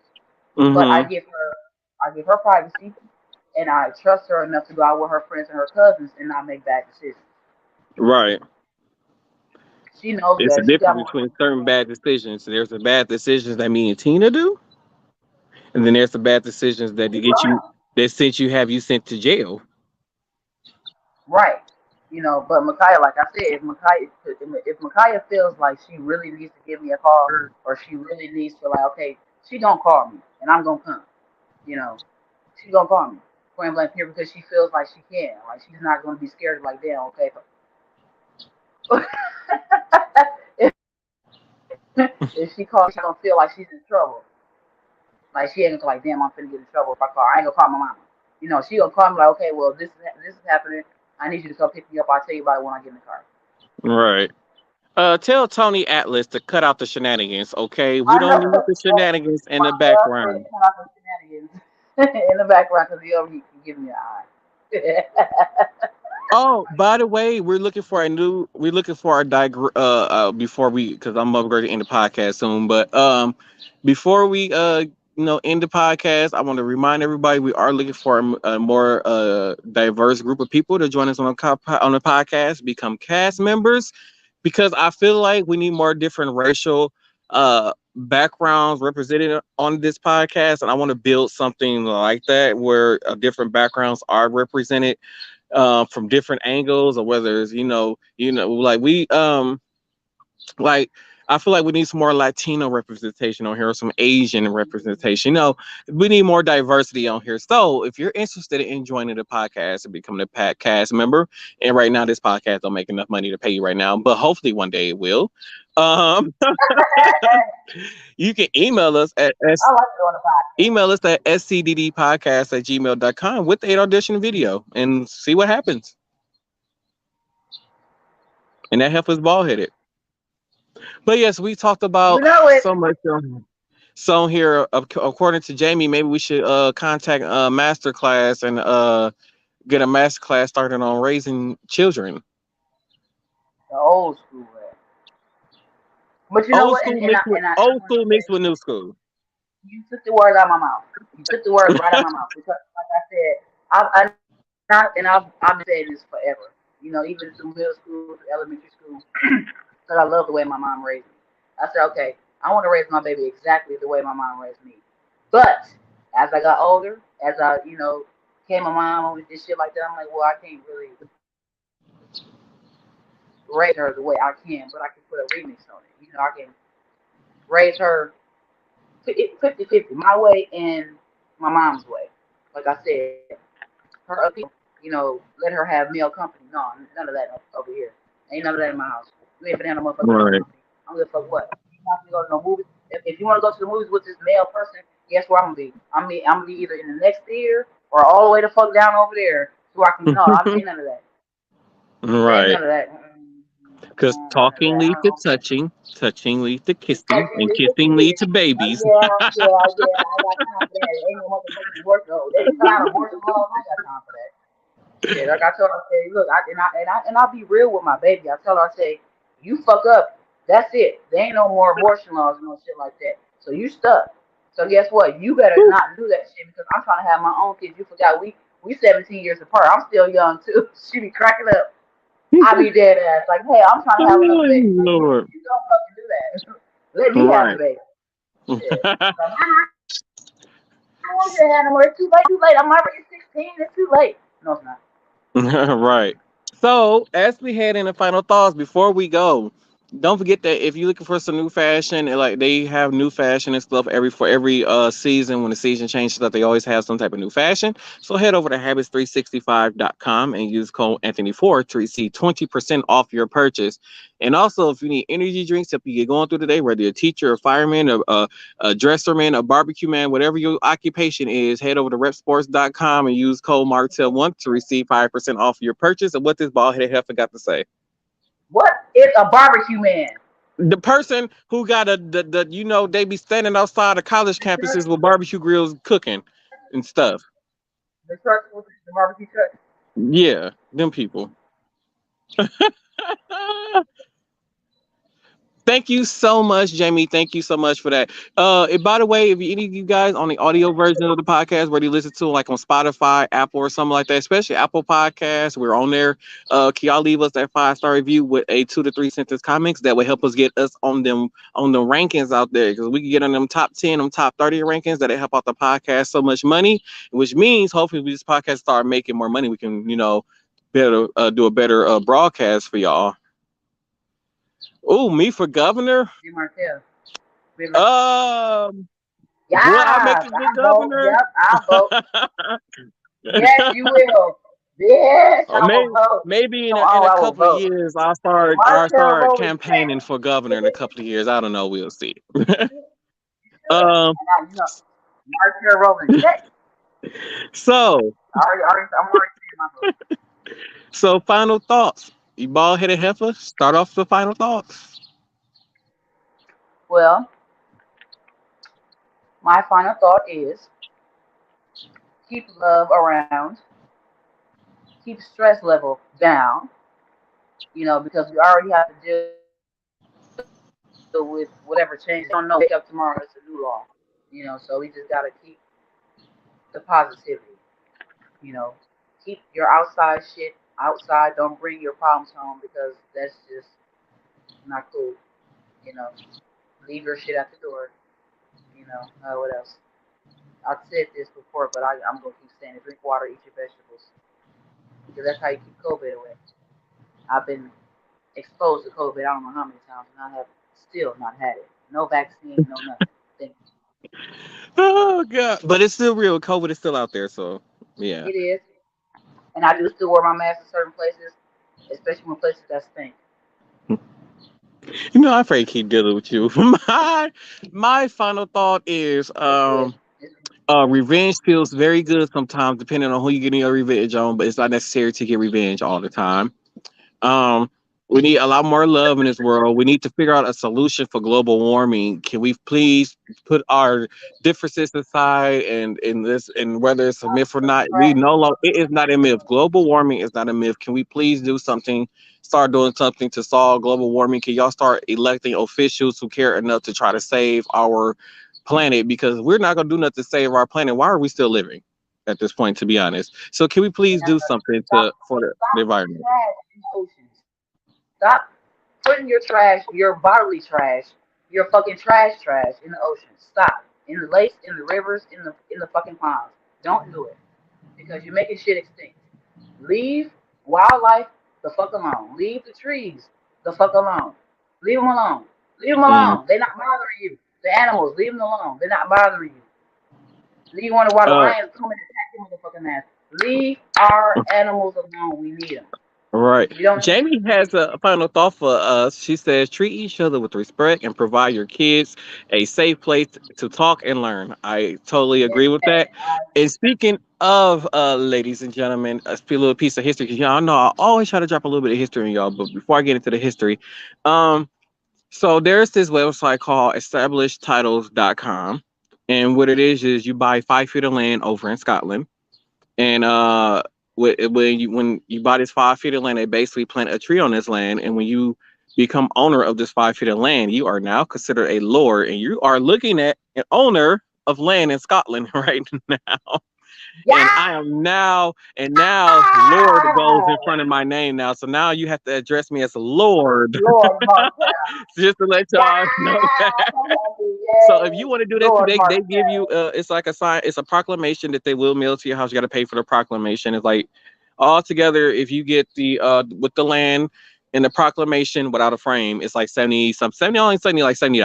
But
Mm-hmm.
I give her privacy and I trust her enough to go out with her friends and her cousins and not make bad decisions.
Right.
She knows
It's a
better. She got
difference
more.
between certain bad decisions. There's the bad decisions that me and Tina do, and then there's the bad decisions that to get you that sent you have you sent to jail.
Right. But Micaiah, like I said, if Micaiah feels like she really needs to give me a call or she really needs to like, okay, she gonna call me and I'm gonna come. You know, she gonna call me point blank here because she feels like she can. Like she's not gonna be scared of like, damn, okay. if she calls, she gonna feel like she's in trouble. Like she ain't gonna like, damn, I'm finna get in trouble if I call. I ain't gonna call my mama. She gonna call me like, okay, well, this is happening. I need you to come pick me up. I'll tell you about it when I get in the car.
Right. Tell Tony Atlas to cut out the shenanigans, okay? We
I
don't
know.
need the shenanigans in
My
the
girl said
background.
turn off the shenanigans in the background because he can give me an eye.
Oh, by the way, we're looking for a before we because I'm upgrading in the podcast soon, but before we end the podcast, I want to remind everybody we are looking for a more diverse group of people to join us on the podcast, become cast members because I feel like we need more different racial backgrounds represented on this podcast, and I want to build something like that where different backgrounds are represented from different angles, or whether it's like like I feel like we need some more Latino representation on here, or some Asian representation. We need more diversity on here. So if you're interested in joining the podcast and becoming a podcast member, and right now this podcast don't make enough money to pay you right now, but hopefully one day it will. Um, you can
I like doing the podcast.
email us at scddpodcast@gmail.com with a audition video and see what happens. And that help us ball headed. But yes, we talked
You
about
know it.
so much. So here, according to Jamie, maybe we should contact Masterclass and get a masterclass started on raising children.
The old school way. But you know what? And I
Old
want to
school
say,
mixed with new school.
you took the words out of my mouth. You took the words right out of my mouth because, like I said, I've been saying this forever. Even through middle school, through elementary school, because I love the way my mom raised me. I said, okay, I want to raise my baby exactly the way my mom raised me. But as I got older, as I became a mom and this shit like that, I'm like, well, I can't really raise her the way I can, but I can put a remix on it. I can raise her 50-50, my way and my mom's way. Like I said, her other people, let her have male company. No, none of that over here. Ain't none of that in my house. You ain't finna have no motherfucking male
Right.
company. I don't give a fuck what. You want me to go to no movies? If you want to go to the movies with this male person, guess where I'm gonna be? I'm gonna be either in the next theater or all the way the fuck down over there, so I can. No, I ain't none of that. Ain't
Right.
none of that.
Because
None of
talking
that. I
leads
don't
to
know.
touching leads to kissing, and
Technically, the
kissing
kid.
leads to babies.
Yeah. I got time for that. Ain't no motherfucking abortion. No, they cut out abortion laws. I got time for that. Shit, like I told her, I say, look, I'll be real with my baby. I tell her, I say, you fuck up, that's it. There ain't no more abortion laws and no shit like that. So you stuck. So guess what? You better not do that shit because I'm trying to have my own kids. You forgot we 17 years apart. I'm still young too. She be cracking up. I be dead ass like, hey, I'm trying to have another
Oh,
baby. Like,
Lord.
you don't fucking do that. Let me have the
Right.
baby. Shit. So, I want you to have no more. It's too late. Too late. I'm already 16. It's too late. No, it's not.
Right. So, as we head into final thoughts, before we go, don't forget that if you're looking for some new fashion, and like they have new fashion and stuff every season. When the season changes stuff, they always have some type of new fashion. So head over to habits365.com and use code Anthony4 to receive 20% off your purchase. And also, if you need energy drinks, if you get going through the day, whether you're a teacher, a fireman, a dresser man, a barbecue man, whatever your occupation is, head over to repsports.com and use code Martel1 to receive 5% off your purchase. And what this bald headed heifer got to say?
What is a barbecue man?
The person who got they be standing outside of college
The church,
campuses with barbecue grills cooking and stuff.
the church with the barbecue church.
Yeah, them people. Thank you so much, Jamie. Thank you so much for that. And by the way, if any of you guys on the audio version of the podcast, whether you listen to like on Spotify, Apple, or something like that, especially Apple Podcasts, we're on there. Can y'all leave us that 5-star review with a 2 to 3 sentence comments that will help us get us on the rankings out there because we can get on them top 10, them top 30 rankings that help out the podcast so much money, which means hopefully we this podcast start making more money. We can better do a better broadcast for y'all. Oh, me for governor.
Jim Martell.
Um, will I make
Yes,
a good
I vote.
governor?
Yep, I vote. Yes, you will. Yes, I will
maybe
vote.
maybe
Come
in
on,
a
I will
couple of
vote.
years I'll
Martell
start
vote is
campaigning for governor in a couple of years. I don't know. We'll see.
you should.
um.
And Martell Roman, check.
So
I'm already seeing my vote.
final thoughts. You bald headed heifer. Start off the final thoughts.
Well, my final thought is keep love around, keep stress level down, because we already have to deal with whatever changes. We don't know. Wake up tomorrow, it's a new law. So we just gotta keep the positivity. Keep your outside shit outside. Don't bring your problems home because that's just not cool. You know. Leave your shit at the door. What else? I've said this before, but I'm gonna keep saying it. Drink water, eat your vegetables, because that's how you keep COVID away. I've been exposed to COVID, I don't know how many times, and I have still not had it. No vaccine, no nothing. Thank
Oh god. But it's still real. COVID is still out there, so yeah.
you. It is, and I do still wear my mask in certain places, especially when places that stink.
You know, I afraid keep dealing with you. My final thought is
It's good. It's
revenge feels very good sometimes depending on who you're getting your revenge on, but it's not necessary to get revenge all the time. Um, we need a lot more love in this world. We need to figure out a solution for global warming. Can we please put our differences aside and this and whether it's a myth or not? We
trash.
no longer it is not a myth. Global warming is not a myth. Can we please do something? Start doing something to solve global warming. Can y'all start electing officials who care enough to try to save our planet? Because we're not gonna do nothing to save our planet. Why are we still living at this point? To be honest, so can we please do something
Stop,
to for
stop
the
putting
environment?
trash in the oceans. Stop putting your trash, your bodily trash, your fucking trash in the ocean. Stop. In the lakes, in the rivers, in the fucking ponds. Don't do it because you're making shit extinct. Leave wildlife the fuck alone. Leave the trees the fuck alone. Leave them alone. Leave them
Mm.
alone. They're not bothering you. The animals, leave them alone. They're not bothering you. Leave wonder why the
Uh,
lions come and attack your motherfucking ass. Leave our animals alone. We need them.
right.
We don't need
Jamie has a final thought for us. She says, treat each other with respect and provide your kids a safe place to talk and learn. I totally agree with that. And speaking of, ladies and gentlemen, a little piece of history, because y'all know I always try to drop a little bit of history on y'all. But before I get into the history, um, so there's this website called establishedtitles.com. And what it is you buy 5 feet of land over in Scotland. And when you buy this 5 feet of land, they basically plant a tree on this land. And when you become owner of this 5 feet of land, you are now considered a lord, and you are looking at an owner of land in Scotland right now. And
Yeah!
I am now, and now Lord goes in front of my name now. So now you have to address me as Lord,
Lord Martell.
just to let
Yeah!
y'all know that. So if you want to do that
Lord
today, they give you
Martell.
it's like a sign, it's a proclamation that they will mail to your house. You got to pay for the proclamation. It's like all together, if you get the with the land and the proclamation without a frame, it's like 70 only 70 like $70.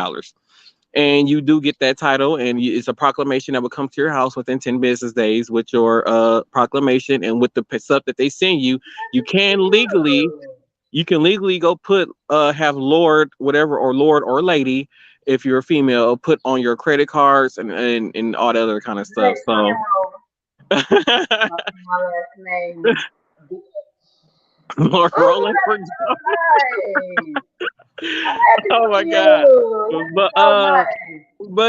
And you do get that title, and it's a proclamation that will come to your house within 10 business days with your proclamation. And with the stuff that they send you, you can legally you can legally go put have Lord whatever or Lord or Lady if you're a female put on your credit cards and all that other kind of stuff.
Next
So
Emerald. My last name.
Lord
Oh,
rolling for
that's so nice. I'm happy
oh
for
my god.
you.
But
That's so nice.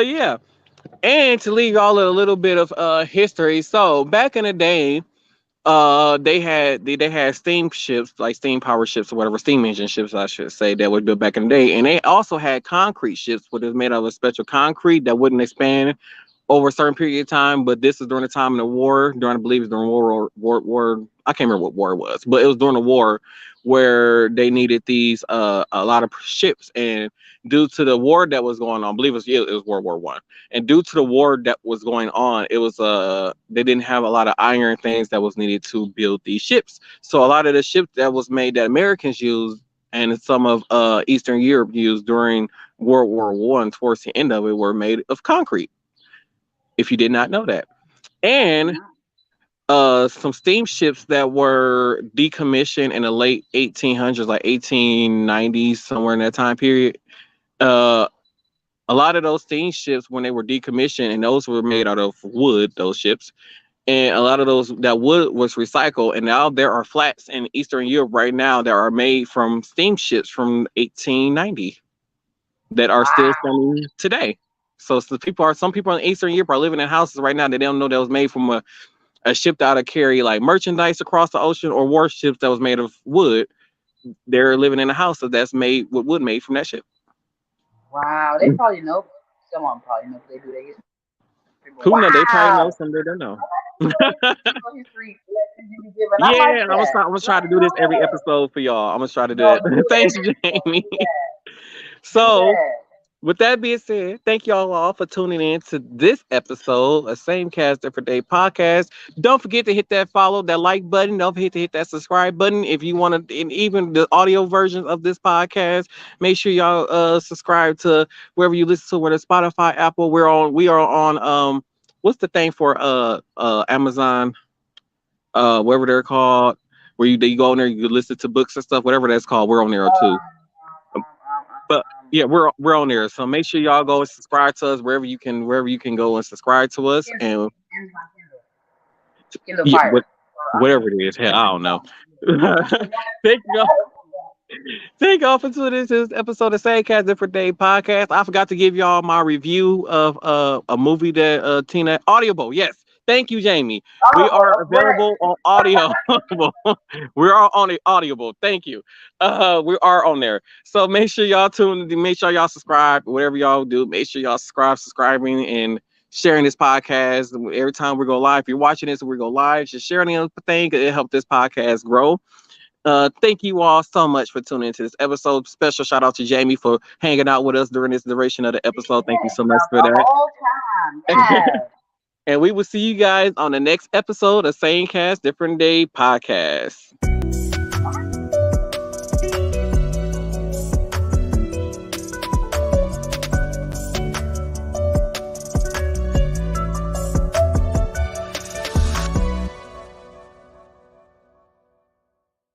yeah. And to leave y'all a little bit of history. So back in the day, they had steam ships like steam power ships or whatever, steam engine ships I should say, that were built back in the day, and they also had concrete ships which is made of a special concrete that wouldn't expand over a certain period of time. But this is during the time of the war, during I believe it's during war. I can't remember what war it was, but it was during the war where they needed these a lot of ships. And due to the war that was going on, I believe it was World War I. And due to the war that was going on, it was they didn't have a lot of iron things that was needed to build these ships. So a lot of the ships that was made that Americans used and some of Eastern Europe used during World War I towards the end of it were made of concrete, if you did not know that. And some steamships that were decommissioned in the late 1800s, like 1890s, somewhere in that time period. Uh, a lot of those steamships, when they were decommissioned, and those were made out of wood, those ships, and a lot of those that wood was recycled. And now there are flats in Eastern Europe right now that are made from steamships from 1890 that are still
Wow.
standing today. So some people in Eastern Europe are living in houses right now that they don't know that was made from a ship that would carry like merchandise across the ocean, or warships that was made of wood. They're living in a house that's made with wood made from that ship.
Wow. They probably know. Someone probably knows they do their history. But
Who know? They probably know,
wow.
some they don't know.
Little history lessons you be giving. I
Yeah,
like
I'm gonna
that.
try. I'm gonna try to do this every episode for y'all. I'm gonna try to do
No,
it.
do
Thanks,
every episode.
Jamie.
Do that. Do
So
that.
With that being said, thank y'all all for tuning in to this episode of Same Cast Different Day podcast. Don't forget to hit that follow, that like button. Don't forget to hit that subscribe button if you want to. And even the audio versions of this podcast, make sure y'all subscribe to wherever you listen to, whether Spotify, Apple. We are on what's the thing for Amazon, whatever they're called, where you go in there, you listen to books and stuff, whatever that's called. We're on there too. But yeah, we're on there. So make sure y'all go and subscribe to us wherever you can go and subscribe to us and
And my Kindle
yeah,
Fire.
whatever it is. Hell, I don't know. thank y'all, thank y'all for tuning into this episode of Same Cast Different Day podcast. I forgot to give y'all my review of a movie that Tina Audible. Yes. Thank you, Jamie. We
Oh,
are available on audio. We are on the Audible. Thank you. We are on there. So make sure y'all tune in. Make sure y'all subscribe. Whatever y'all do, make sure y'all subscribing and sharing this podcast. Every time we go live, if you're watching this, we go live. Just sharing the thing. It helps this podcast grow. Thank you all so much for tuning into this episode. Special shout out to Jamie for hanging out with us during this duration of the episode. Thank you
yes,
so much
the
for that.
whole time. Yes.
And we will see you guys on the next episode of Same Cast Different Day podcast.